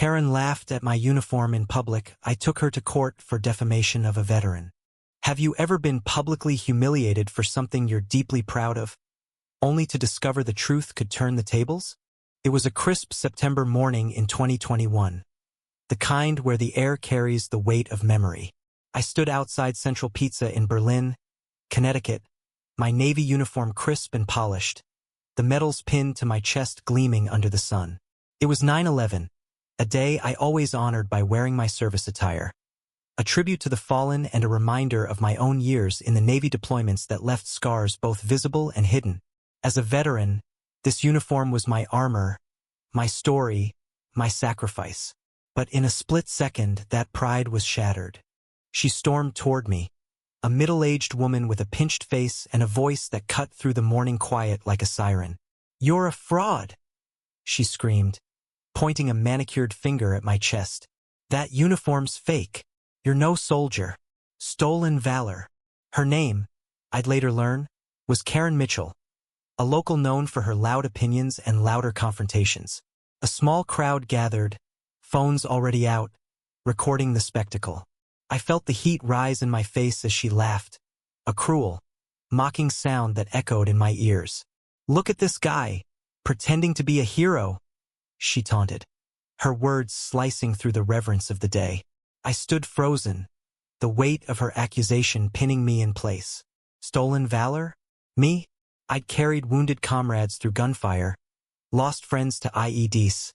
Karen laughed at my uniform in public. I took her to court for defamation of a veteran. Have you ever been publicly humiliated for something you're deeply proud of, only to discover the truth could turn the tables? It was a crisp September morning in 2021, the kind where the air carries the weight of memory. I stood outside Central Pizza in Berlin, Connecticut, my Navy uniform crisp and polished, the medals pinned to my chest gleaming under the sun. It was 9/11, a day I always honored by wearing my service attire, a tribute to the fallen and a reminder of my own years in the Navy deployments that left scars both visible and hidden. As a veteran, this uniform was my armor, my story, my sacrifice. But in a split second, that pride was shattered. She stormed toward me, a middle-aged woman with a pinched face and a voice that cut through the morning quiet like a siren. "You're a fraud," she screamed, pointing a manicured finger at my chest. "That uniform's fake. You're no soldier. Stolen valor." Her name, I'd later learn, was Karen Mitchell, a local known for her loud opinions and louder confrontations. A small crowd gathered, phones already out, recording the spectacle. I felt the heat rise in my face as she laughed, a cruel, mocking sound that echoed in my ears. "Look at this guy, pretending to be a hero," she taunted, her words slicing through the reverence of the day. I stood frozen, the weight of her accusation pinning me in place. Stolen valor? Me? I'd carried wounded comrades through gunfire, lost friends to IEDs,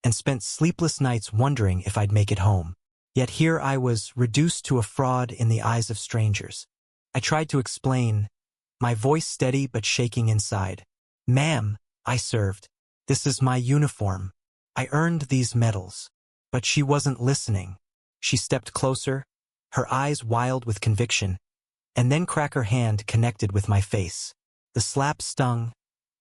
and spent sleepless nights wondering if I'd make it home. Yet here I was, reduced to a fraud in the eyes of strangers. I tried to explain, my voice steady but shaking inside. "Ma'am," I served, "this is my uniform. I earned these medals." But she wasn't listening. She stepped closer, her eyes wild with conviction, and then her hand connected with my face. The slap stung,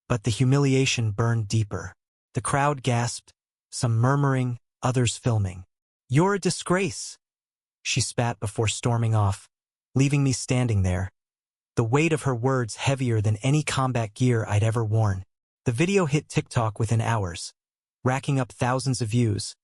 but the humiliation burned deeper. The crowd gasped, some murmuring, others filming. "You're a disgrace," she spat before storming off, leaving me standing there, the weight of her words heavier than any combat gear I'd ever worn. The video hit TikTok within hours, racking up thousands of views.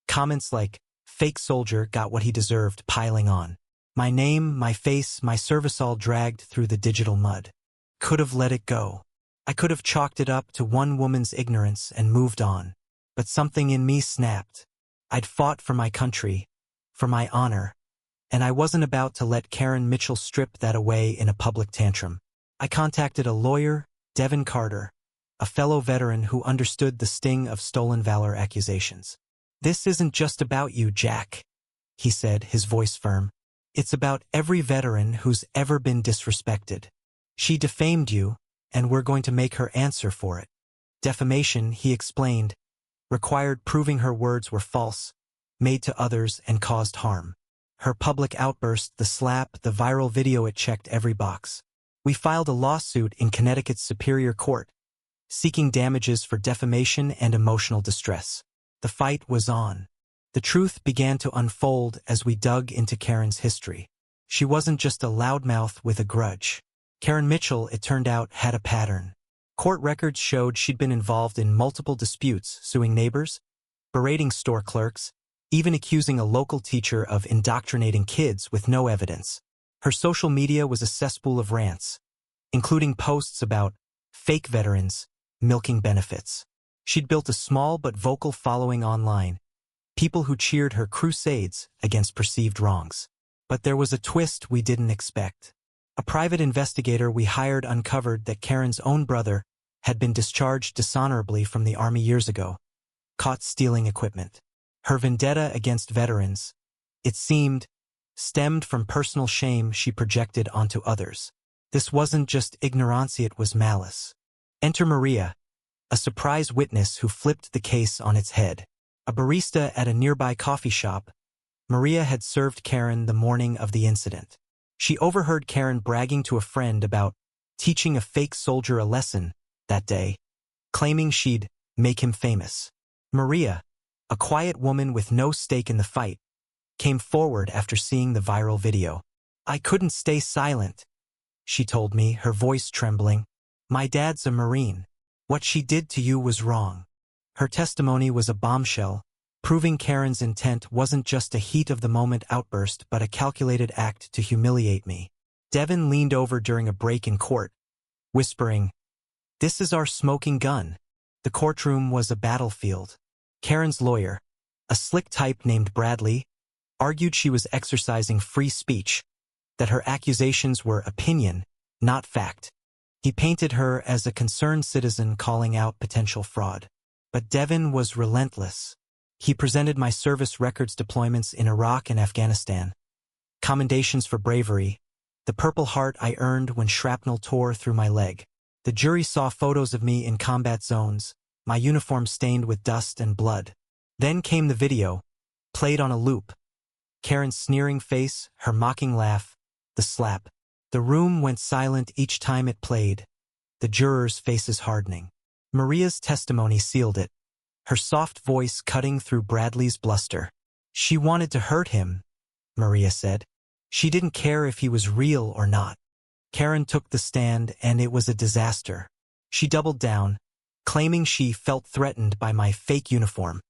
Comments like, "Fake soldier got what he deserved," piling on. My name, my face, my service all dragged through the digital mud. Could have let it go. I could have chalked it up to one woman's ignorance and moved on. But something in me snapped. I'd fought for my country, for my honor, and I wasn't about to let Karen Mitchell strip that away in a public tantrum. I contacted a lawyer, Devin Carter, a fellow veteran who understood the sting of stolen valor accusations. "This isn't just about you, Jack," he said, his voice firm. "It's about every veteran who's ever been disrespected. She defamed you, and we're going to make her answer for it." Defamation, he explained, required proving her words were false, made to others, and caused harm. Her public outburst, the slap, the viral video, it checked every box. We filed a lawsuit in Connecticut's Superior Court, seeking damages for defamation and emotional distress. The fight was on. The truth began to unfold as we dug into Karen's history. She wasn't just a loudmouth with a grudge. Karen Mitchell, it turned out, had a pattern. Court records showed she'd been involved in multiple disputes, suing neighbors, berating store clerks, even accusing a local teacher of indoctrinating kids with no evidence. Her social media was a cesspool of rants, including posts about fake veterans milking benefits. She'd built a small but vocal following online, people who cheered her crusades against perceived wrongs. But there was a twist we didn't expect. A private investigator we hired uncovered that Karen's own brother had been discharged dishonorably from the Army years ago, caught stealing equipment. Her vendetta against veterans, it seemed, stemmed from personal shame she projected onto others. This wasn't just ignorance, it was malice. Enter Maria, a surprise witness who flipped the case on its head. A barista at a nearby coffee shop, Maria had served Karen the morning of the incident. She overheard Karen bragging to a friend about teaching a fake soldier a lesson that day, claiming she'd make him famous. Maria, a quiet woman with no stake in the fight, came forward after seeing the viral video. "I couldn't stay silent," she told me, her voice trembling. "My dad's a Marine. What she did to you was wrong." Her testimony was a bombshell, proving Karen's intent wasn't just a heat-of-the-moment outburst but a calculated act to humiliate me. Devin leaned over during a break in court, whispering, "This is our smoking gun." The courtroom was a battlefield. Karen's lawyer, a slick type named Bradley, argued she was exercising free speech, that her accusations were opinion, not fact. He painted her as a concerned citizen calling out potential fraud. But Devin was relentless. He presented my service records deployments in Iraq and Afghanistan, commendations for bravery, the Purple Heart I earned when shrapnel tore through my leg. The jury saw photos of me in combat zones, my uniform stained with dust and blood. Then came the video, played on a loop. Karen's sneering face, her mocking laugh, the slap. The room went silent each time it played, the jurors' faces hardening. Maria's testimony sealed it, her soft voice cutting through Bradley's bluster. She wanted to hurt him, Maria said. She didn't care if he was real or not. Karen took the stand and it was a disaster. She doubled down, claiming she felt threatened by my fake uniform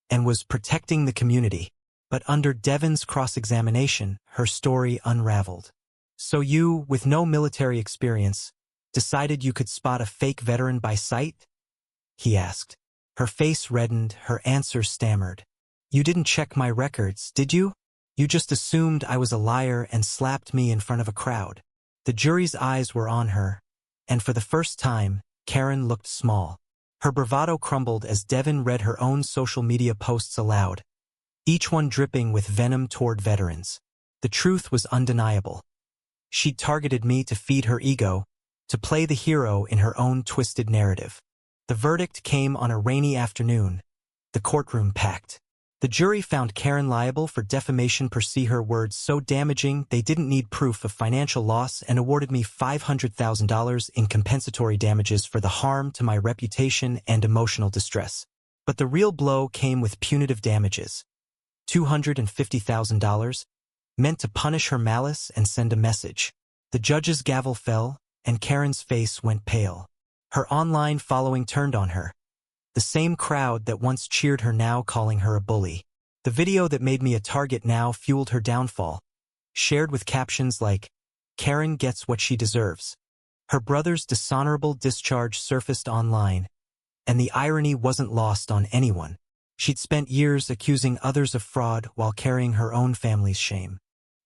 and was protecting the community. But under Devin's cross-examination, her story unraveled. "So you, with no military experience, decided you could spot a fake veteran by sight?" he asked. Her face reddened, her answer stammered. "You didn't check my records, did you? You just assumed I was a liar and slapped me in front of a crowd." The jury's eyes were on her, and for the first time, Karen looked small. Her bravado crumbled as Devin read her own social media posts aloud, each one dripping with venom toward veterans. The truth was undeniable. She'd targeted me to feed her ego, to play the hero in her own twisted narrative. The verdict came on a rainy afternoon, the courtroom packed. The jury found Karen liable for defamation per se, her words so damaging they didn't need proof of financial loss, and awarded me $500,000 in compensatory damages for the harm to my reputation and emotional distress. But the real blow came with punitive damages, $250,000, meant to punish her malice and send a message. The judge's gavel fell, and Karen's face went pale. Her online following turned on her. The same crowd that once cheered her now calling her a bully. The video that made me a target now fueled her downfall, shared with captions like, "Karen gets what she deserves." Her brother's dishonorable discharge surfaced online, and the irony wasn't lost on anyone. She'd spent years accusing others of fraud while carrying her own family's shame.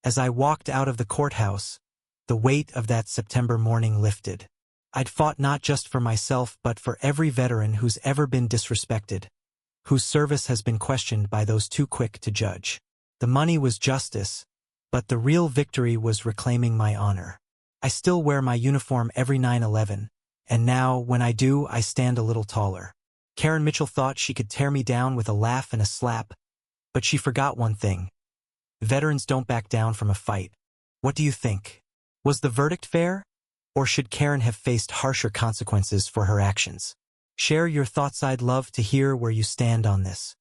As I walked out of the courthouse, the weight of that September morning lifted. I'd fought not just for myself but for every veteran who's ever been disrespected, whose service has been questioned by those too quick to judge. The money was justice, but the real victory was reclaiming my honor. I still wear my uniform every 9/11, and now, when I do, I stand a little taller. Karen Mitchell thought she could tear me down with a laugh and a slap, but she forgot one thing. Veterans don't back down from a fight. What do you think? Was the verdict fair? Or should Karen have faced harsher consequences for her actions? Share your thoughts. I'd love to hear where you stand on this.